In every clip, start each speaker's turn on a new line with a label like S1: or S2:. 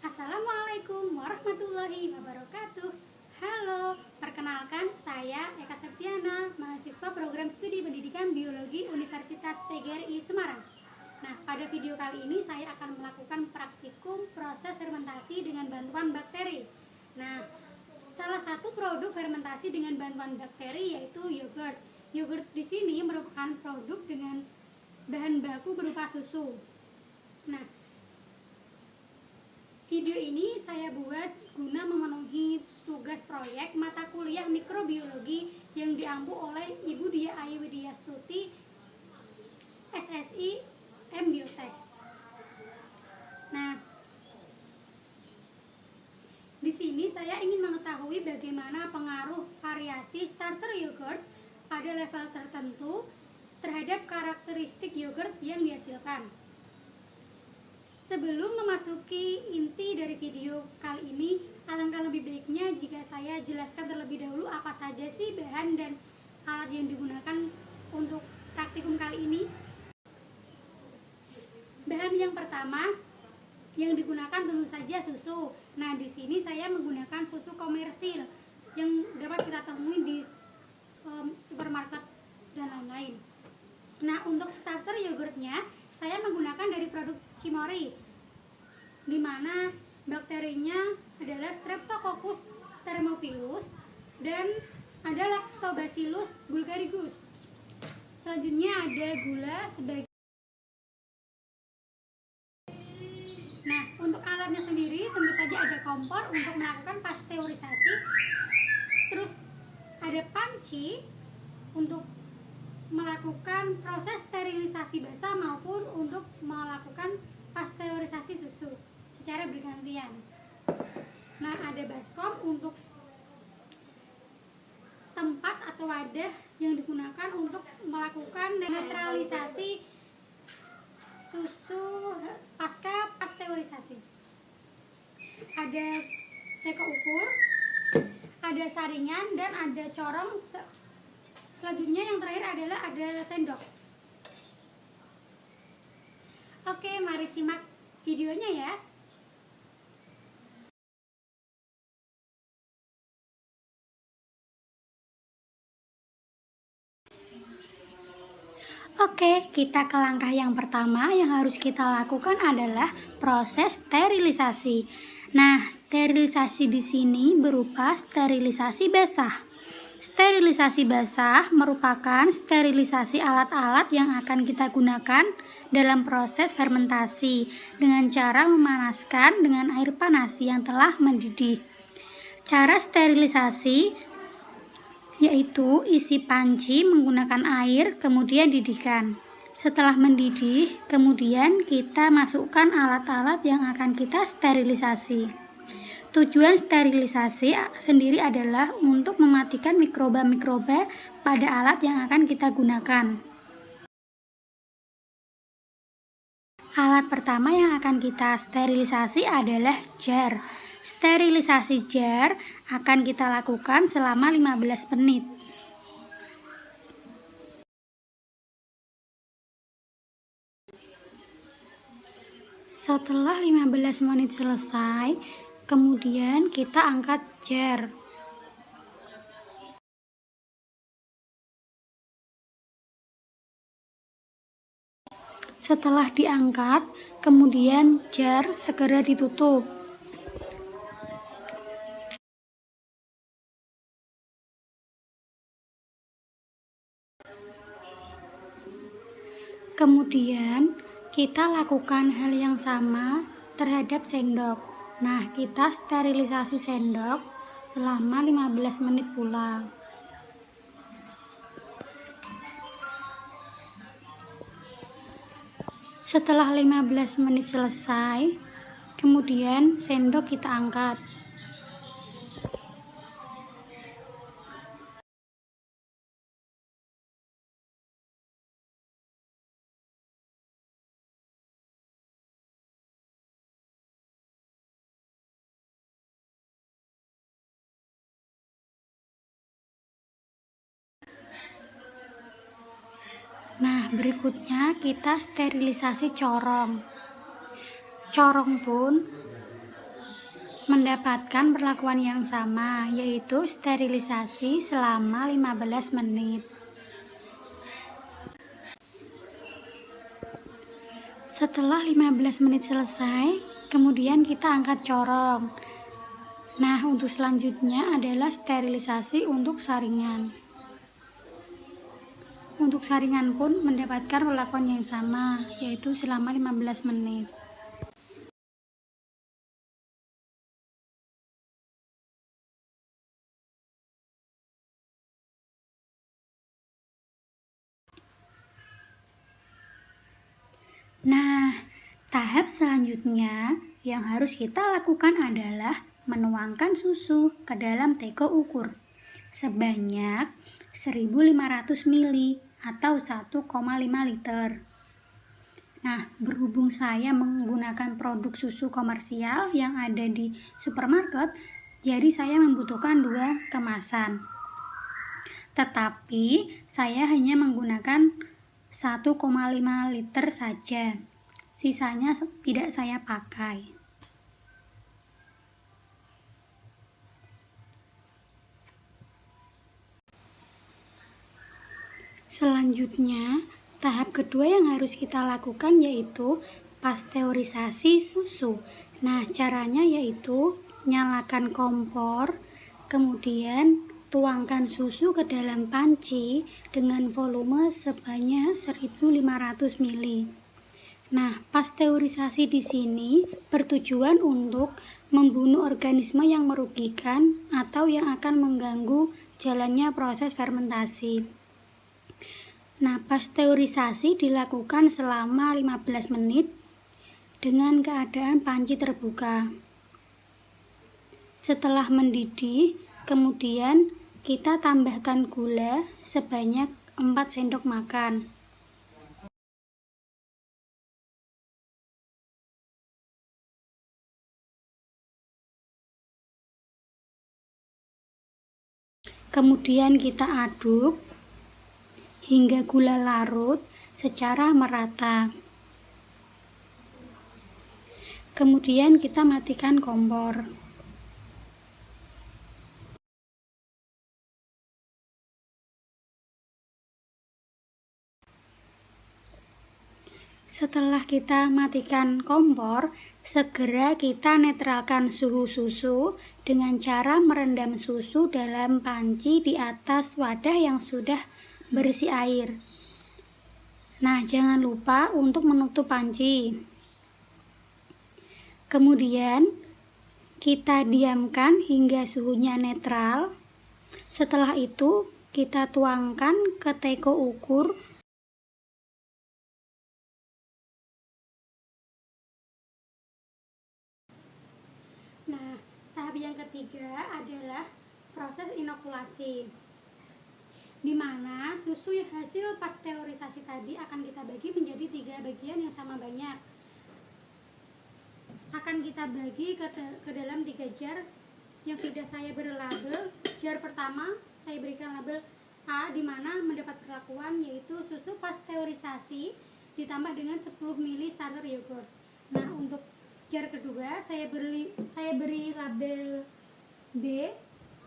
S1: Assalamualaikum warahmatullahi wabarakatuh. Halo, perkenalkan saya Eka Septiana, mahasiswa program studi pendidikan biologi Universitas PGRI Semarang. Nah, pada video kali ini saya akan melakukan praktikum proses fermentasi dengan bantuan bakteri. Nah, salah satu produk fermentasi dengan bantuan bakteri yaitu yogurt. Yogurt di sini merupakan produk dengan bahan baku berupa susu. Nah, video ini saya buat guna memenuhi tugas proyek mata kuliah mikrobiologi yang diampu oleh Ibu Dia Ayu Widyastuti, SSI M-Biotech. Nah, di sini saya ingin mengetahui bagaimana pengaruh variasi starter yogurt pada level tertentu terhadap karakteristik yogurt yang dihasilkan. Sebelum memasuki inti dari video kali ini, alangkah lebih baiknya jika saya jelaskan terlebih dahulu apa saja sih bahan dan alat yang digunakan untuk praktikum kali ini. Bahan yang pertama yang digunakan tentu saja susu. Nah, di sini saya menggunakan susu komersil yang dapat kita temui di supermarket dan lain-lain. Nah, untuk starter yogurtnya saya menggunakan dari produk Cimory, di mana bakterinya adalah Streptococcus thermophilus dan ada Lactobacillus bulgaricus. Selanjutnya ada gula sebagai. Nah, untuk alatnya sendiri tentu saja ada kompor untuk melakukan pasteurisasi, terus ada panci untuk melakukan proses sterilisasi basah maupun untuk melakukan pasteurisasi susu secara bergantian. Nah, ada baskom untuk tempat atau wadah yang digunakan untuk melakukan netralisasi susu pasca pasteurisasi. Ada teko ukur, ada saringan, dan ada corong. Selanjutnya yang terakhir adalah ada sendok. Oke, mari simak videonya ya. Oke, kita ke langkah yang pertama yang harus kita lakukan adalah proses sterilisasi. Nah, sterilisasi di sini berupa sterilisasi basah. Sterilisasi basah merupakan sterilisasi alat-alat yang akan kita gunakan dalam proses fermentasi dengan cara memanaskan dengan air panas yang telah mendidih. Cara sterilisasi yaitu isi panci menggunakan air kemudian didihkan. Setelah mendidih, kemudian kita masukkan alat-alat yang akan kita sterilisasi. Tujuan sterilisasi sendiri adalah untuk mematikan mikroba-mikroba pada alat yang akan kita gunakan. Alat pertama yang akan kita sterilisasi adalah jar. Sterilisasi jar akan kita lakukan selama 15 menit. Setelah 15 menit selesai, kemudian kita angkat jar. Setelah diangkat, kemudian jar segera ditutup. Kemudian kita lakukan hal yang sama terhadap sendok. Nah, kita sterilisasi sendok selama 15 menit pula. Setelah 15 menit selesai, kemudian sendok kita angkat. Berikutnya kita sterilisasi corong. Corong pun mendapatkan perlakuan yang sama, yaitu sterilisasi selama 15 menit. Setelah 15 menit selesai, kemudian kita angkat corong. Nah, untuk selanjutnya adalah sterilisasi untuk saringan. Untuk saringan pun mendapatkan perlakuan yang sama, yaitu selama 15 menit. Nah, tahap selanjutnya yang harus kita lakukan adalah menuangkan susu ke dalam teko ukur sebanyak 1500 ml atau 1,5 liter. Nah, berhubung saya menggunakan produk susu komersial yang ada di supermarket, jadi saya membutuhkan 2 kemasan. Tetapi saya hanya menggunakan 1,5 liter saja. Sisanya tidak saya pakai. Selanjutnya, tahap kedua yang harus kita lakukan yaitu pasteurisasi susu. Nah, caranya yaitu nyalakan kompor, kemudian tuangkan susu ke dalam panci dengan volume sebanyak 1500 ml. Nah, pasteurisasi di sini bertujuan untuk membunuh organisme yang merugikan atau yang akan mengganggu jalannya proses fermentasi. Nah, pasteurisasi dilakukan selama 15 menit dengan keadaan panci terbuka. Setelah mendidih, kemudian kita tambahkan gula sebanyak 4 sendok makan. Kemudian kita aduk hingga gula larut secara merata. Kemudian kita matikan kompor. Setelah kita matikan kompor, segera kita netralkan suhu susu dengan cara merendam susu dalam panci di atas wadah yang sudah berisi air. Nah, jangan lupa untuk menutup panci. Kemudian kita diamkan hingga suhunya netral. Setelah itu kita tuangkan ke teko ukur. Nah, tahap yang ketiga adalah proses inokulasi, di mana susu hasil pasteurisasi tadi akan kita bagi menjadi 3 bagian yang sama banyak. Akan kita bagi ke dalam 3 jar yang sudah saya beri label. Jar pertama saya berikan label A, di mana mendapat perlakuan yaitu susu pasteurisasi ditambah dengan 10 ml starter yogurt. Nah, untuk jar kedua saya beri label B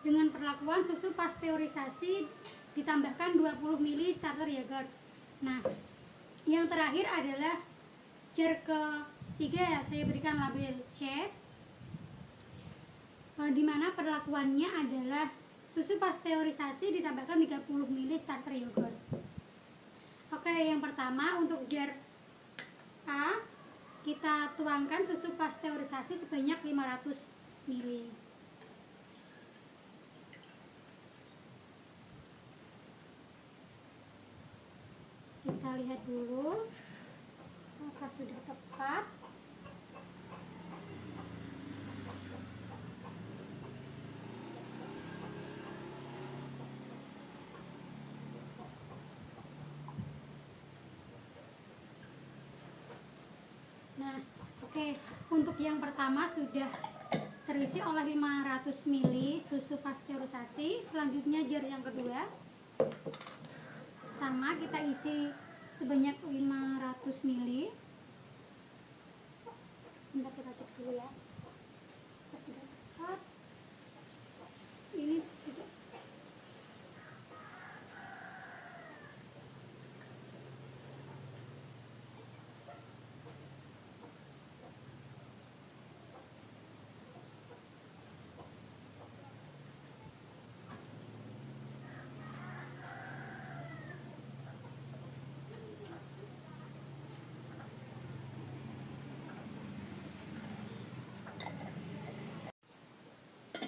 S1: dengan perlakuan susu pasteurisasi ditambahkan 20 ml starter yogurt. Nah, yang terakhir adalah jar ketiga saya berikan label C, di mana perlakuannya adalah susu pasteurisasi ditambahkan 30 ml starter yogurt. Oke, yang pertama untuk jar A kita tuangkan susu pasteurisasi sebanyak 500 ml. Kita lihat dulu apakah sudah tepat. Nah, oke, untuk yang pertama sudah terisi oleh 500 ml susu pasteurisasi. Selanjutnya jar yang kedua sama kita isi sebanyak 500 ml. Bentar kita cek dulu ya. Sudah tepat. Ini tidak.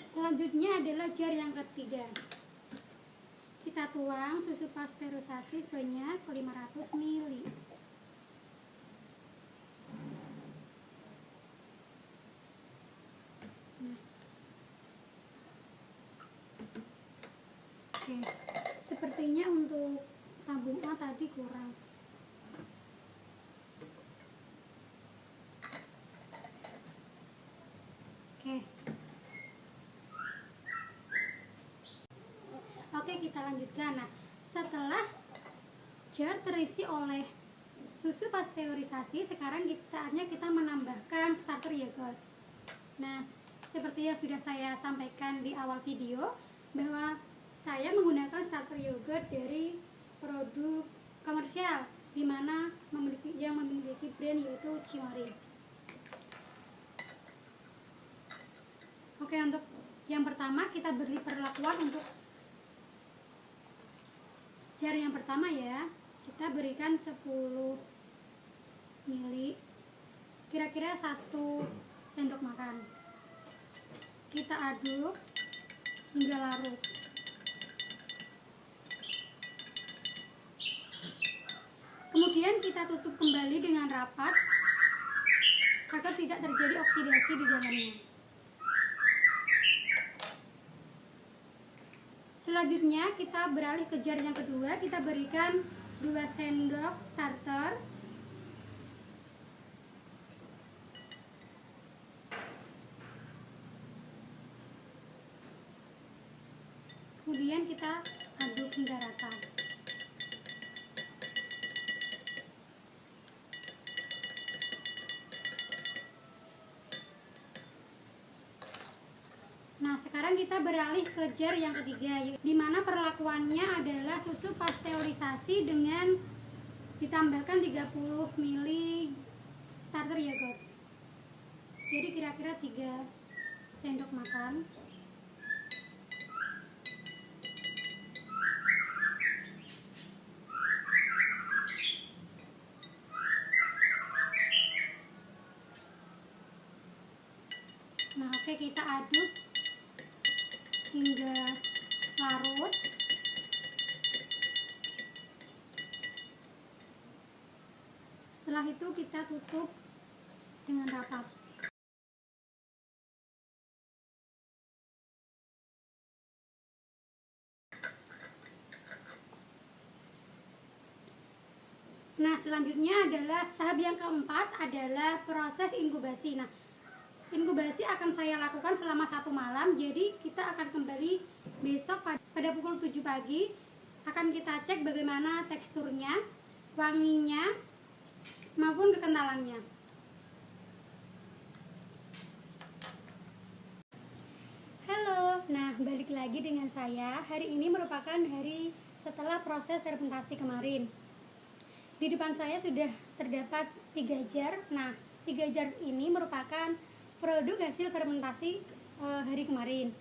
S1: Selanjutnya adalah jar yang ketiga. Kita tuang susu pasteurisasi sebanyak 500 ml. Oke, sepertinya untuk tabung A tadi kurang. Oke, kita lanjutkan. Nah, setelah jar terisi oleh susu pasteurisasi, sekarang saatnya kita menambahkan starter yogurt. Nah, seperti yang sudah saya sampaikan di awal video, bahwa saya menggunakan starter yogurt dari produk komersial, di mana yang memiliki brand yaitu Cimory. Oke, untuk yang pertama kita beri perlakuan untuk jar yang pertama ya, kita berikan 10 ml, kira-kira 1 sendok makan. Kita aduk hingga larut. Kemudian kita tutup kembali dengan rapat agar tidak terjadi oksidasi di dalamnya. Selanjutnya kita beralih ke jar yang kedua, kita berikan 2 sendok starter. Kemudian kita aduk hingga rata. Nah, sekarang kita beralih ke jar yang ketiga, di mana perlakuannya adalah susu pasteurisasi dengan ditambahkan 30 ml starter yogurt. Jadi kira-kira 3 sendok makan. Nah, oke, kita aduk hingga larut. Setelah itu kita tutup dengan rapat. Nah, selanjutnya adalah tahap yang keempat adalah proses inkubasi. Nah, inkubasi akan saya lakukan selama 1 malam. Jadi kita akan kembali besok pada pukul 7 pagi. Akan kita cek bagaimana teksturnya, wanginya, maupun kekentalannya. Halo, nah balik lagi dengan saya. Hari ini merupakan hari setelah proses fermentasi kemarin. Di depan saya sudah terdapat 3 jar. Nah, 3 jar ini merupakan produk hasil fermentasi hari kemarin.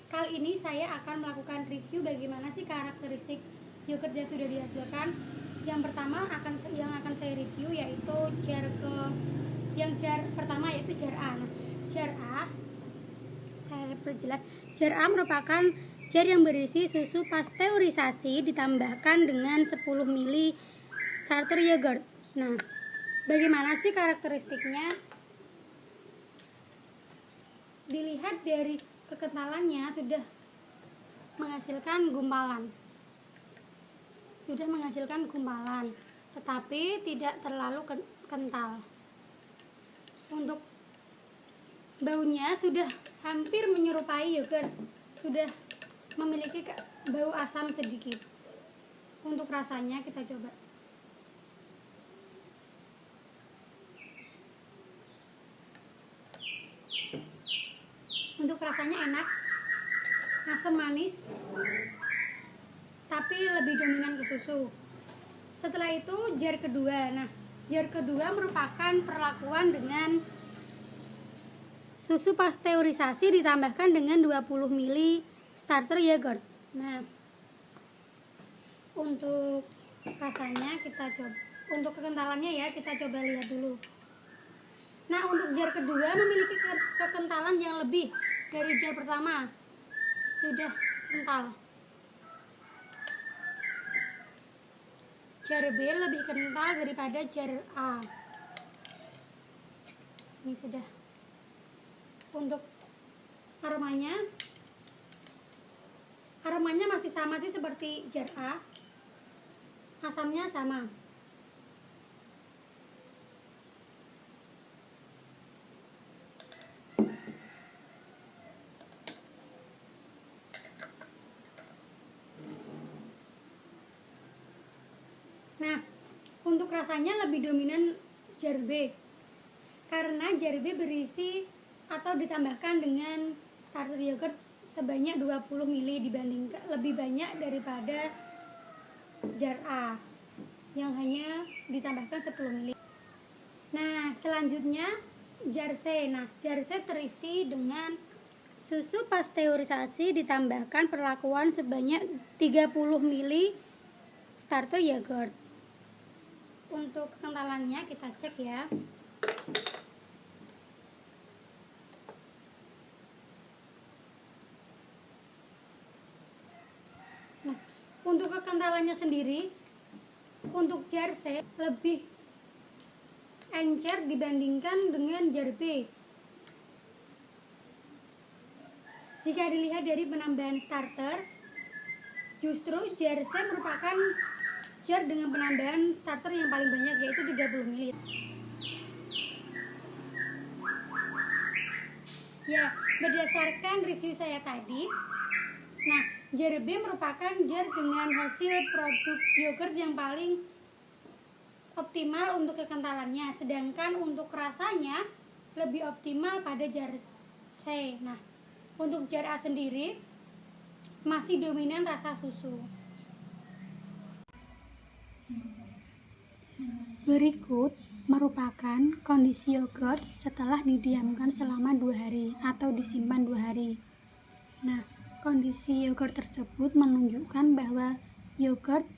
S1: Kali ini saya akan melakukan review bagaimana sih karakteristik yogurt yang sudah dihasilkan. Yang pertama yang akan saya review yaitu jar pertama yaitu jar A. Nah, jar A saya perjelas. Jar A merupakan jar yang berisi susu pasteurisasi ditambahkan dengan 10 ml starter yogurt. Nah, bagaimana sih karakteristiknya? Dilihat dari kekentalannya sudah menghasilkan gumpalan, tetapi tidak terlalu kental. Untuk baunya sudah hampir menyerupai yogurt, sudah memiliki bau asam sedikit. Untuk rasanya kita coba. rasanya enak, asam manis, tapi lebih dominan ke susu. Setelah itu jar kedua. Nah, jar kedua merupakan perlakuan dengan susu pasteurisasi ditambahkan dengan 20 ml starter yogurt. Nah, untuk rasanya kita coba, untuk kekentalannya ya kita coba lihat dulu. Nah, untuk jar kedua memiliki kekentalan yang lebih dari jar pertama. Sudah kental. Jar B lebih kental daripada jar A. Ini sudah. Untuk aromanya masih sama sih seperti jar A. Asamnya sama. Nah, untuk rasanya lebih dominan jar B, karena jar B berisi atau ditambahkan dengan starter yogurt sebanyak 20 ml dibandingkan lebih banyak daripada jar A yang hanya ditambahkan 10 ml. Nah, selanjutnya jar C. Nah, jar C terisi dengan susu pasteurisasi ditambahkan perlakuan sebanyak 30 ml starter yogurt. Untuk kekentalannya kita cek ya. Nah, untuk kekentalannya sendiri, untuk jar C lebih encer dibandingkan dengan jar B. Jika dilihat dari penambahan starter, justru jar C merupakan jar dengan penambahan starter yang paling banyak, yaitu 30 ml. Ya, berdasarkan review saya tadi, nah, jar B merupakan jar dengan hasil produk yogurt yang paling optimal untuk kekentalannya, sedangkan untuk rasanya lebih optimal pada jar C. Nah, untuk jar A sendiri masih dominan rasa susu. Berikut merupakan kondisi yogurt setelah didiamkan selama 2 hari atau disimpan 2 hari. Nah, kondisi yogurt tersebut menunjukkan bahwa yogurt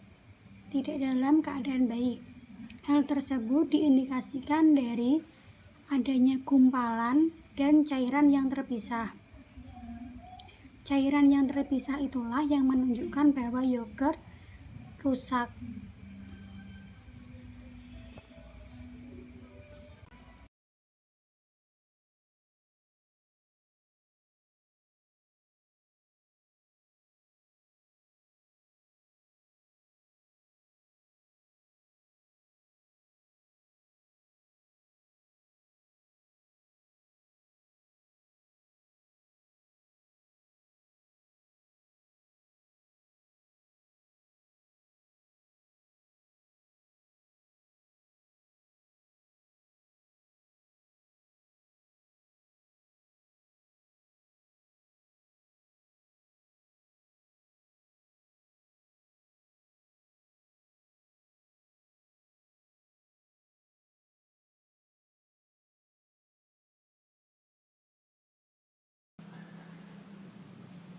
S1: tidak dalam keadaan baik. Hal tersebut diindikasikan dari adanya gumpalan dan cairan yang terpisah. Cairan yang terpisah itulah yang menunjukkan bahwa yogurt rusak.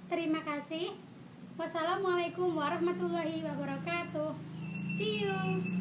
S1: Terima kasih. Wassalamualaikum warahmatullahi wabarakatuh. See you.